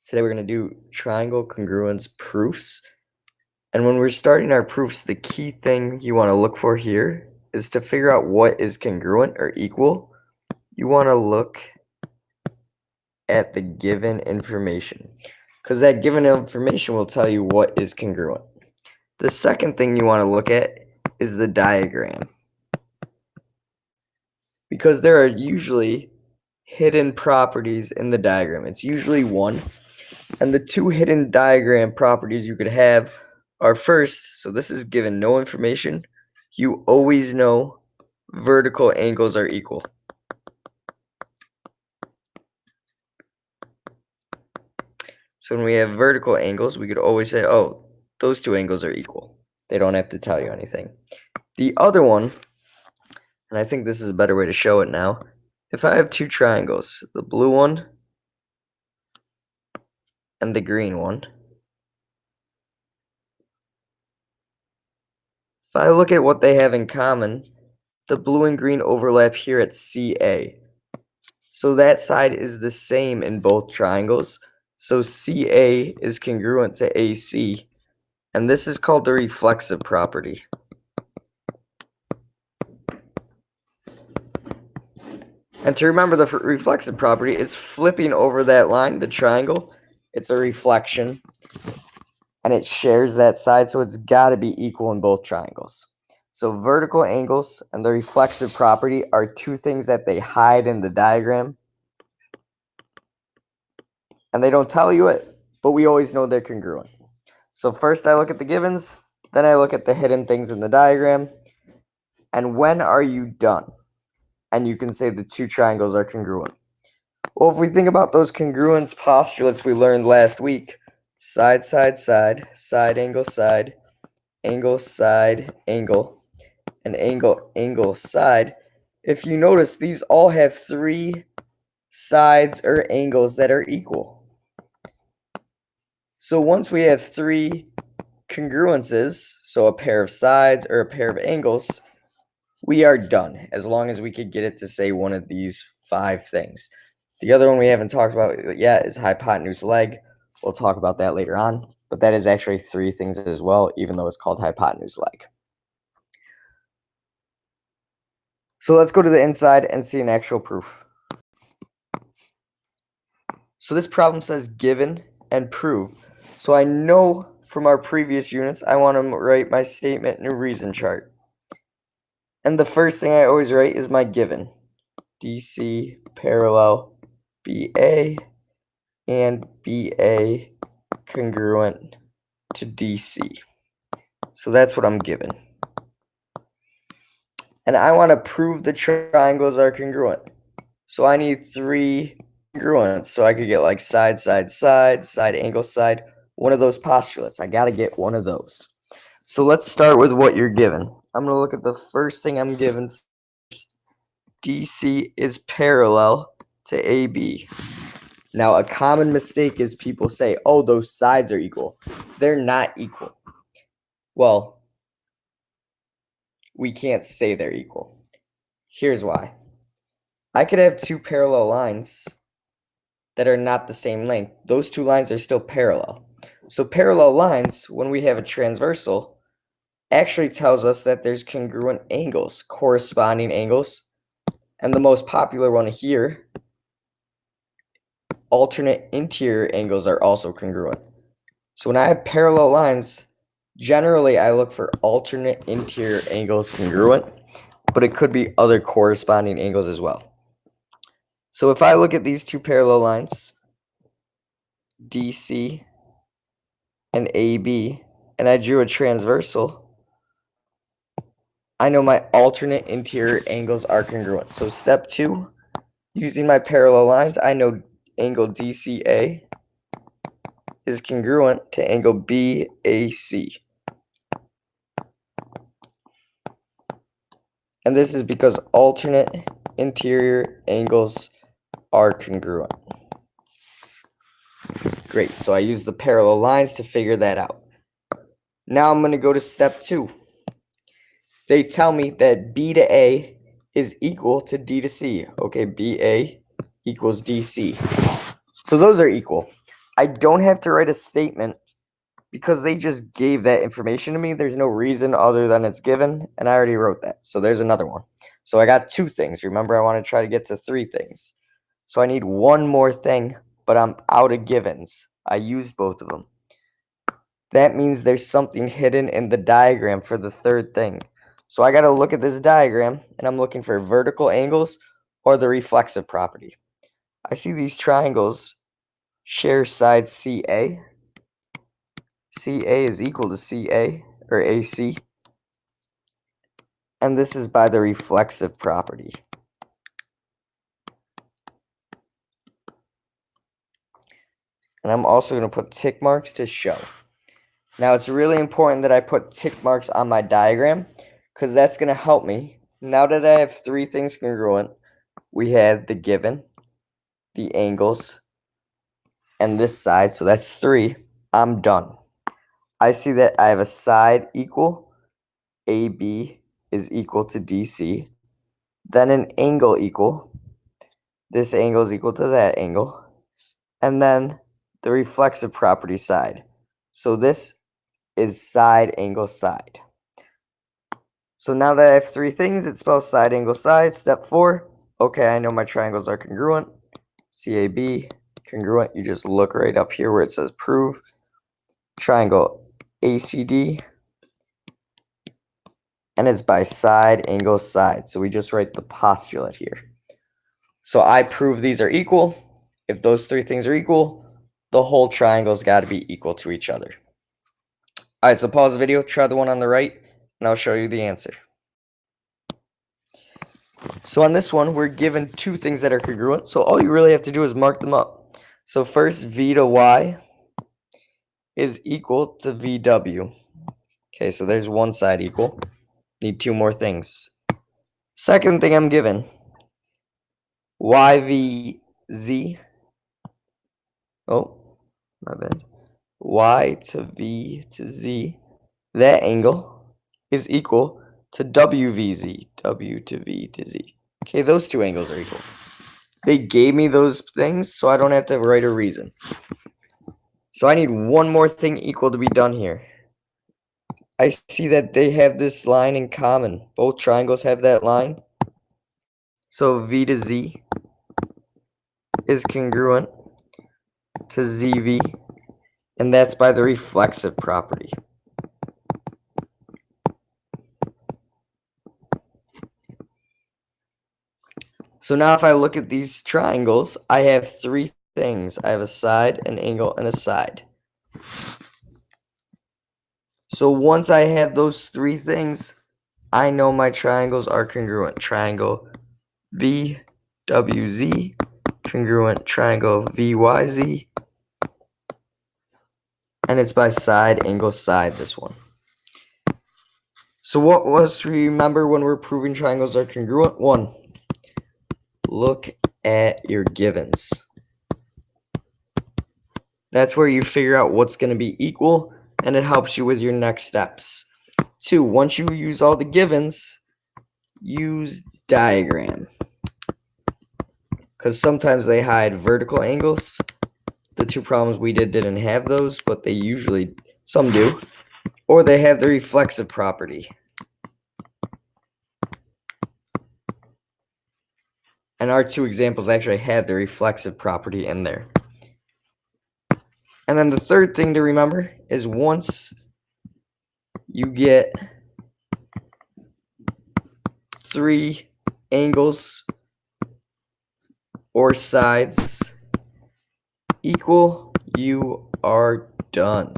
Today we're going to do triangle congruence proofs. And when we're starting our proofs, the key thing you want to look for here is to figure out what is congruent or equal. You want to look at the given information, because that given information will tell you what is congruent. The second thing you want to look at is the diagram, because there are usually hidden properties in the diagram. It's usually one. And the two hidden diagram properties you could have are first, so this is given no information, you always know vertical angles are equal. So when we have vertical angles, we could always say, oh, those two angles are equal. They don't have to tell you anything. The other one, and I think this is a better way to show it now, if I have two triangles, the blue one and the green one, if I look at what they have in common, the blue and green overlap here at CA. So that side is the same in both triangles. So CA is congruent to AC, and this is called the reflexive property. And to remember the reflexive property, it's flipping over that line, the triangle. It's a reflection, and it shares that side, so it's got to be equal in both triangles. So vertical angles and the reflexive property are two things that they hide in the diagram. And they don't tell you it, but we always know they're congruent. So first I look at the givens, then I look at the hidden things in the diagram. And when are you done? And you can say the two triangles are congruent. Well, if we think about those congruence postulates we learned last week, side, side, side, side, angle, side, angle, and angle, angle, side. If you notice, these all have three sides or angles that are equal. So once we have three congruences, so a pair of sides or a pair of angles, we are done, as long as we could get it to say one of these five things. The other one we haven't talked about yet is hypotenuse leg. We'll talk about that later on, but that is actually three things as well, even though it's called hypotenuse leg. So let's go to the inside and see an actual proof. So this problem says given and prove. So I know from our previous units, I want to write my statement in a reason chart. And the first thing I always write is my given. DC parallel BA and BA congruent to DC. So that's what I'm given. And I want to prove the triangles are congruent. So I need three congruents. So I could get like side, side, side, side, angle, side. One of those postulates. I got to get one of those. So let's start with what you're given. I'm going to look at the first thing I'm given. DC is parallel to AB. Now, a common mistake is people say, oh, those sides are equal. They're not equal. Well, we can't say they're equal. Here's why. I could have two parallel lines that are not the same length. Those two lines are still parallel. So parallel lines, when we have a transversal, actually tells us that there's congruent angles, corresponding angles. And the most popular one here, alternate interior angles are also congruent. So when I have parallel lines, generally I look for alternate interior angles congruent, but it could be other corresponding angles as well. So if I look at these two parallel lines, DC and AB, and I drew a transversal, I know my alternate interior angles are congruent. So step 2, using my parallel lines, I know angle DCA is congruent to angle BAC. And this is because alternate interior angles are congruent. Great, so I use the parallel lines to figure that out. Now I'm going to go to step 2. They tell me that B to A is equal to D to C. Okay, BA equals DC. So those are equal. I don't have to write a statement because they just gave that information to me. There's no reason other than it's given, and I already wrote that. So there's another one. So I got 2 things. Remember, I want to try to get to 3 things. So I need one more thing, but I'm out of givens. I used both of them. That means there's something hidden in the diagram for the 3rd thing. So I got to look at this diagram, and I'm looking for vertical angles or the reflexive property. I see these triangles share side CA. CA is equal to CA, or AC. And this is by the reflexive property. And I'm also going to put tick marks to show. Now it's really important that I put tick marks on my diagram because that's going to help me. Now that I have 3 things congruent, we have the given, the angles, and this side, so that's 3. I'm done. I see that I have a side equal, AB is equal to DC, then an angle equal, this angle is equal to that angle, and then the reflexive property side. So this is side angle side. So now that I have 3 things, it spells side angle side. Step 4, okay, I know my triangles are congruent. CAB, congruent, you just look right up here where it says prove. Triangle ACD, and it's by side angle side. So we just write the postulate here. So I prove these are equal. If those 3 things are equal, the whole triangle's got to be equal to each other. All right, so pause the video, try the one on the right, and I'll show you the answer. So on this one, we're given 2 things that are congruent, so all you really have to do is mark them up. So first, V to Y is equal to VW. Okay, so there's one side equal. Need 2 more things. Second thing I'm given, YVZ. Oh, my bad. Y to V to Z. That angle is equal to WVZ. W to V to Z. Okay, those 2 angles are equal. They gave me those things, so I don't have to write a reason. So I need one more thing equal to be done here. I see that they have this line in common. Both triangles have that line. So V to Z is congruent to ZV, and that's by the reflexive property. So now if I look at these triangles, I have 3 things. I have a side, an angle, and a side. So once I have those 3 things, I know my triangles are congruent. Triangle VWZ, congruent triangle VYZ, and it's by side, angle, side, this one. So what was to remember when we're proving triangles are congruent? 1, look at your givens. That's where you figure out what's going to be equal, and it helps you with your next steps. 2, once you use all the givens, use diagram. Because sometimes they hide vertical angles. The 2 problems we didn't have those, but they usually, some do. Or they have the reflexive property. And our 2 examples actually had the reflexive property in there. And then the 3rd thing to remember is once you get 3 angles or sides equal, you are done.